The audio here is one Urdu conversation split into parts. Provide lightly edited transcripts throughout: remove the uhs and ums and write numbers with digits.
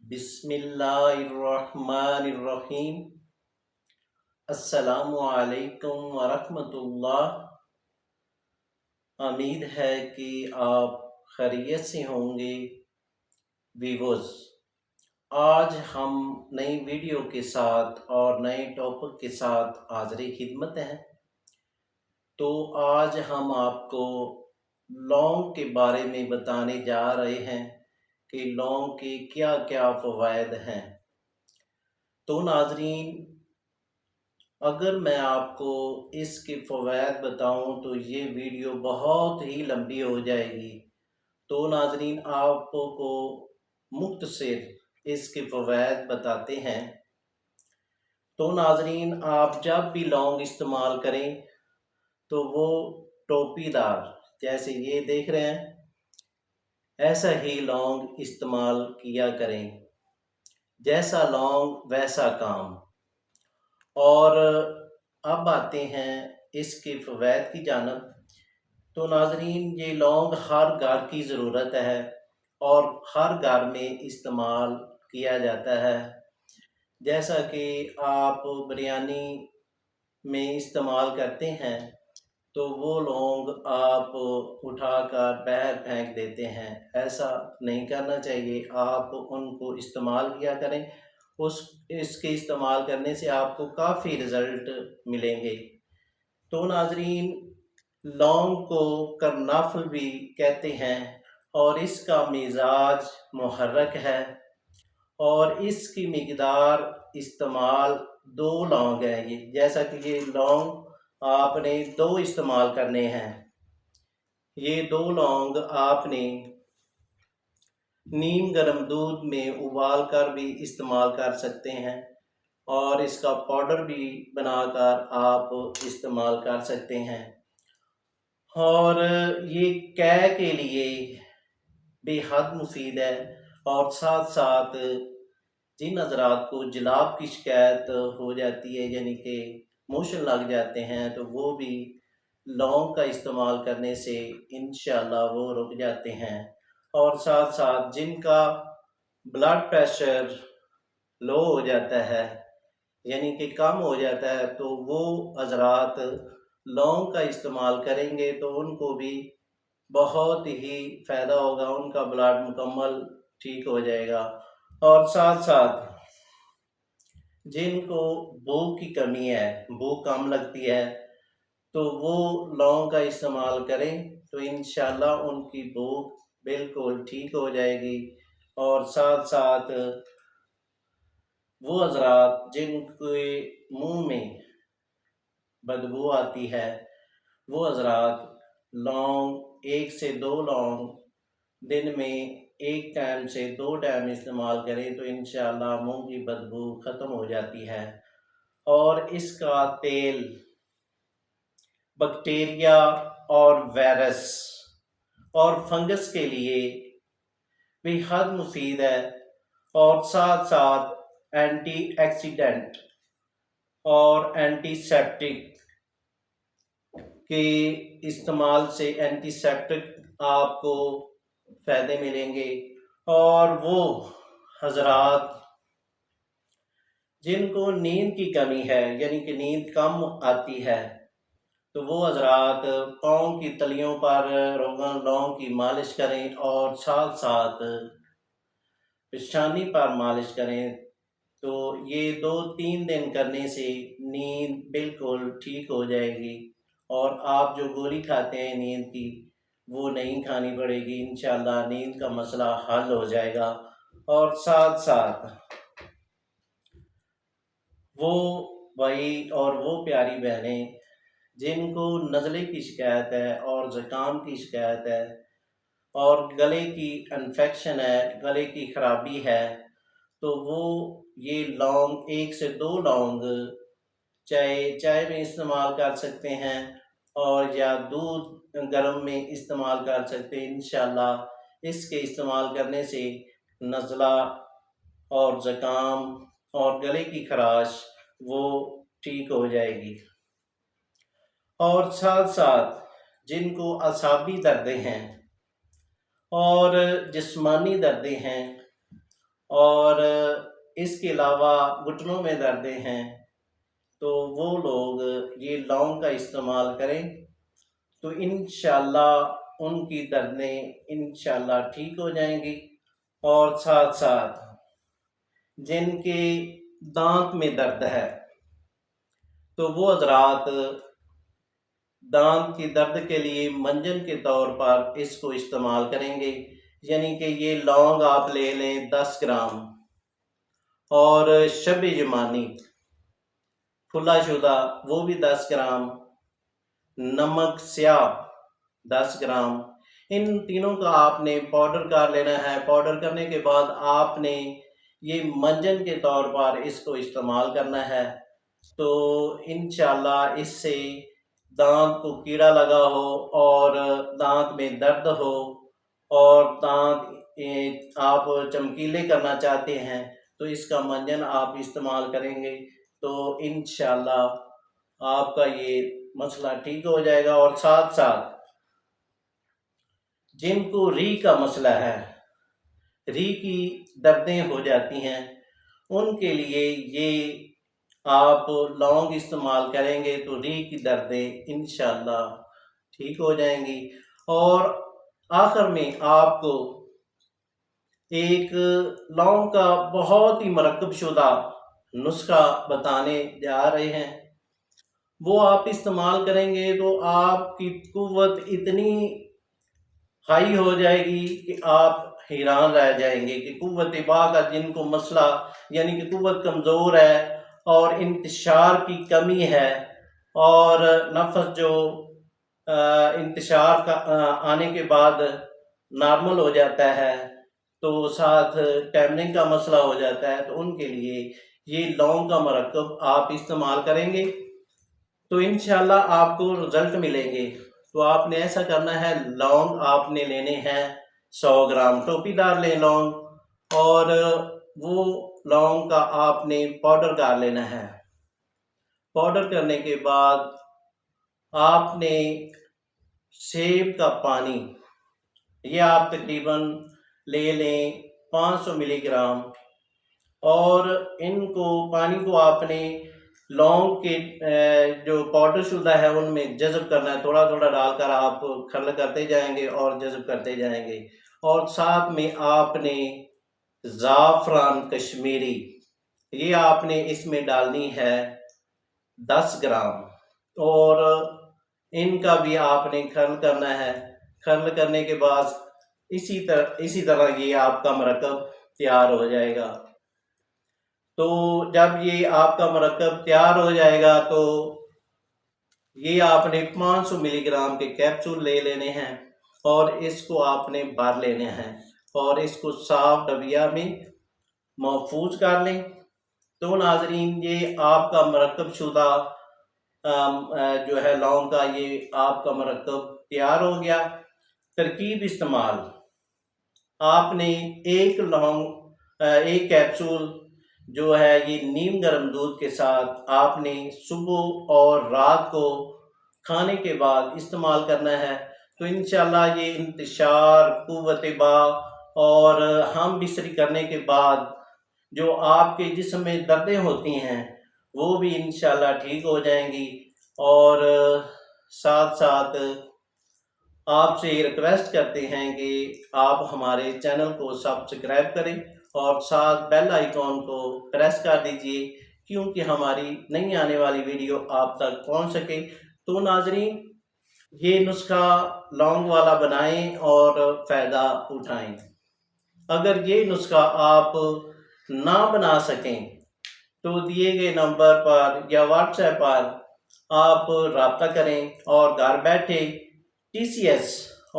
بسم اللہ الرحمن الرحیم۔ السلام علیکم ورحمۃ اللہ۔ امید ہے کہ آپ خیریت سے ہوں گے ویورز۔ آج ہم نئی ویڈیو کے ساتھ اور نئے ٹاپک کے ساتھ حاضر خدمت ہیں۔ تو آج ہم آپ کو لونگ کے بارے میں بتانے جا رہے ہیں کہ لونگ کے کیا کیا فوائد ہیں۔ تو ناظرین، اگر میں آپ کو اس کے فوائد بتاؤں تو یہ ویڈیو بہت ہی لمبی ہو جائے گی۔ تو ناظرین، آپ کو مختصر اس کے فوائد بتاتے ہیں۔ تو ناظرین، آپ جب بھی لونگ استعمال کریں تو وہ ٹوپی دار، جیسے یہ دیکھ رہے ہیں، ایسا ہی لونگ استعمال کیا کریں۔ جیسا لونگ ویسا کام۔ اور اب آتے ہیں اس کے فوائد کی جانب۔ تو ناظرین، یہ لونگ ہر گھر کی ضرورت ہے اور ہر گھر میں استعمال کیا جاتا ہے۔ جیسا کہ آپ بریانی میں استعمال کرتے ہیں تو وہ لونگ آپ اٹھا کر باہر پھینک دیتے ہیں، ایسا نہیں کرنا چاہیے۔ آپ ان کو استعمال کیا کریں۔ اس کے استعمال کرنے سے آپ کو کافی رزلٹ ملیں گے۔ تو ناظرین، لونگ کو کرنافل بھی کہتے ہیں اور اس کا مزاج محرک ہے، اور اس کی مقدار استعمال 2 لونگ ہیں۔ جیسا کہ یہ لونگ آپ نے 2 استعمال کرنے ہیں۔ یہ 2 لونگ آپ نے نیم گرم دودھ میں ابال کر بھی استعمال کر سکتے ہیں، اور اس کا پاؤڈر بھی بنا کر آپ استعمال کر سکتے ہیں۔ اور یہ قے کے لیے بے حد مفید ہے، اور ساتھ ساتھ جن حضرات کو جلاب کی شکایت ہو جاتی ہے، یعنی کہ موشن لگ جاتے ہیں، تو وہ بھی لونگ کا استعمال کرنے سے انشاءاللہ وہ رک جاتے ہیں۔ اور ساتھ ساتھ جن کا بلڈ پریشر لو ہو جاتا ہے، یعنی کہ کم ہو جاتا ہے، تو وہ حضرات لونگ کا استعمال کریں گے تو ان کو بھی بہت ہی فائدہ ہوگا، ان کا بلڈ مکمل ٹھیک ہو جائے گا۔ اور ساتھ ساتھ جن کو بھوک کی کمی ہے، بھوک کم لگتی ہے، تو وہ لونگ کا استعمال کریں تو انشاءاللہ ان کی بھوک بالکل ٹھیک ہو جائے گی۔ اور ساتھ ساتھ وہ حضرات جن کے منہ میں بدبو آتی ہے، وہ حضرات لونگ 1 سے 2 لونگ دن میں 1 ٹائم سے 2 ٹائم استعمال کریں تو انشاءاللہ منہ کی بدبو ختم ہو جاتی ہے۔ اور اس کا تیل بیکٹیریا اور وائرس اور فنگس کے لیے بے حد مفید ہے، اور ساتھ ساتھ اینٹی آکسیڈنٹ اور اینٹی سیپٹک کے استعمال سے اینٹی سیپٹک آپ کو فائدے ملیں گے۔ اور وہ حضرات جن کو نیند کی کمی ہے، یعنی کہ نیند کم آتی ہے، تو وہ حضرات پاؤں کی تلیوں پر روغن لونگ کی مالش کریں، اور ساتھ ساتھ پیشانی پر مالش کریں۔ تو یہ 2-3 دن کرنے سے نیند بالکل ٹھیک ہو جائے گی، اور آپ جو گولی کھاتے ہیں نیند کی، وہ نہیں کھانی پڑے گی۔ انشاءاللہ نیند کا مسئلہ حل ہو جائے گا۔ اور ساتھ ساتھ وہ بھائی اور وہ پیاری بہنیں جن کو نزلے کی شکایت ہے اور زکام کی شکایت ہے اور گلے کی انفیکشن ہے، گلے کی خرابی ہے، تو وہ یہ لونگ 1 سے 2 لونگ چائے میں استعمال کر سکتے ہیں، اور یا دودھ گرم میں استعمال کر سکتے ہیں۔ انشاءاللہ اس کے استعمال کرنے سے نزلہ اور زکام اور گلے کی خراش وہ ٹھیک ہو جائے گی۔ اور ساتھ ساتھ جن کو اعصابی دردیں ہیں اور جسمانی دردیں ہیں، اور اس کے علاوہ گھٹنوں میں دردیں ہیں تو وہ لوگ یہ لونگ کا استعمال کریں تو انشاءاللہ ان کی دردیں انشاءاللہ ٹھیک ہو جائیں گی۔ اور ساتھ ساتھ جن کے دانت میں درد ہے تو وہ حضرات دانت کی درد کے لیے منجن کے طور پر اس کو استعمال کریں گے، یعنی کہ یہ لونگ آپ لے لیں 10 گرام، اور شب جمانی پھلا شدہ وہ بھی 10 گرام، نمک سیاہ 10 گرام، ان تینوں کا آپ نے پاؤڈر کر لینا ہے۔ پاؤڈر کرنے کے بعد آپ نے یہ منجن کے طور پر اس کو استعمال کرنا ہے، تو انشاءاللہ اس سے دانت کو کیڑا لگا ہو اور دانت میں درد ہو اور دانت آپ چمکیلے کرنا چاہتے ہیں تو اس کا منجن آپ استعمال کریں گے تو انشاءاللہ آپ کا یہ مسئلہ ٹھیک ہو جائے گا۔ اور ساتھ ساتھ جن کو ری کا مسئلہ ہے، ری کی دردیں ہو جاتی ہیں، ان کے لیے یہ آپ لونگ استعمال کریں گے تو ری کی دردیں انشاءاللہ ٹھیک ہو جائیں گی۔ اور آخر میں آپ کو ایک لونگ کا بہت ہی مرکب شدہ نسخہ بتانے جا رہے ہیں، وہ آپ استعمال کریں گے تو آپ کی قوت اتنی ہائی ہو جائے گی کہ آپ حیران رہ جائیں گے کہ قوت باء کا جن کو مسئلہ یعنی کہ قوت کمزور ہے اور انتشار کی کمی ہے اور نفس جو انتشار کا آنے کے بعد نارمل ہو جاتا ہے تو ساتھ ٹیمننگ کا مسئلہ ہو جاتا ہے، تو ان کے لیے یہ لونگ کا مرکب آپ استعمال کریں گے تو انشاءاللہ آپ کو رزلٹ ملیں گے۔ تو آپ نے ایسا کرنا ہے، لونگ آپ نے لینے ہیں 100 گرام، ٹوپی دار لیں لونگ، اور وہ لونگ کا آپ نے پاؤڈر کر لینا ہے۔ پاؤڈر کرنے کے بعد آپ نے سیب کا پانی، یہ آپ تقریباً لے لیں 500 ملی گرام، اور ان کو پانی کو آپ نے لونگ کے جو پاؤڈر شدہ ہے ان میں جذب کرنا ہے، تھوڑا تھوڑا ڈال کر آپ کھرل کرتے جائیں گے اور جذب کرتے جائیں گے۔ اور ساتھ میں آپ نے زعفران کشمیری، یہ آپ نے اس میں ڈالنی ہے 10 گرام، اور ان کا بھی آپ نے کھرل کرنا ہے۔ کھرل کرنے کے بعد اسی طرح یہ آپ کا مرکب تیار ہو جائے گا۔ تو جب یہ آپ کا مرکب تیار ہو جائے گا تو یہ آپ نے 500 ملی گرام کے کیپسول لے لینے ہیں اور اس کو آپ نے بھر لینے ہیں اور اس کو صاف ڈبیا میں محفوظ کر لیں۔ تو ناظرین، یہ آپ کا مرکب شدہ جو ہے لونگ کا، یہ آپ کا مرکب تیار ہو گیا۔ ترکیب استعمال: آپ نے ایک کیپسول جو ہے یہ نیم گرم دودھ کے ساتھ آپ نے صبح اور رات کو کھانے کے بعد استعمال کرنا ہے تو انشاءاللہ یہ انتشار، قوت باء اور ہم بستری کرنے کے بعد جو آپ کے جسم میں دردیں ہوتی ہیں وہ بھی انشاءاللہ ٹھیک ہو جائیں گی۔ اور ساتھ ساتھ آپ سے ریکویسٹ کرتے ہیں کہ آپ ہمارے چینل کو سبسکرائب کریں اور ساتھ بیل آئیکن کو پریس کر دیجئے کیونکہ ہماری نئی آنے والی ویڈیو آپ تک پہنچ سکے۔ تو ناظرین، یہ نسخہ لونگ والا بنائیں اور فائدہ اٹھائیں۔ اگر یہ نسخہ آپ نہ بنا سکیں تو دیے گئے نمبر پر یا واٹس ایپ پر آپ رابطہ کریں اور گھر بیٹھے TCS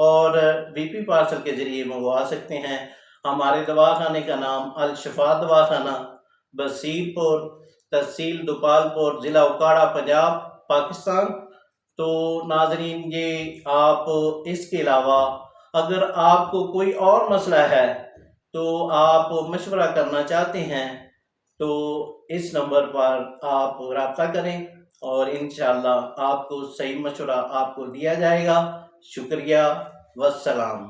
اور BP پارسل کے ذریعے منگوا سکتے ہیں۔ ہمارے دواخانے کا نام الشفا دواخانہ، بصیر پور، تحصیل دوپال ضلع اوکاڑہ، پنجاب، پاکستان۔ تو ناظرین، یہ آپ اس کے علاوہ اگر آپ کو کوئی اور مسئلہ ہے تو آپ مشورہ کرنا چاہتے ہیں تو اس نمبر پر آپ رابطہ کریں اور انشاءاللہ آپ کو صحیح مشورہ آپ کو دیا جائے گا۔ شکریہ، والسلام۔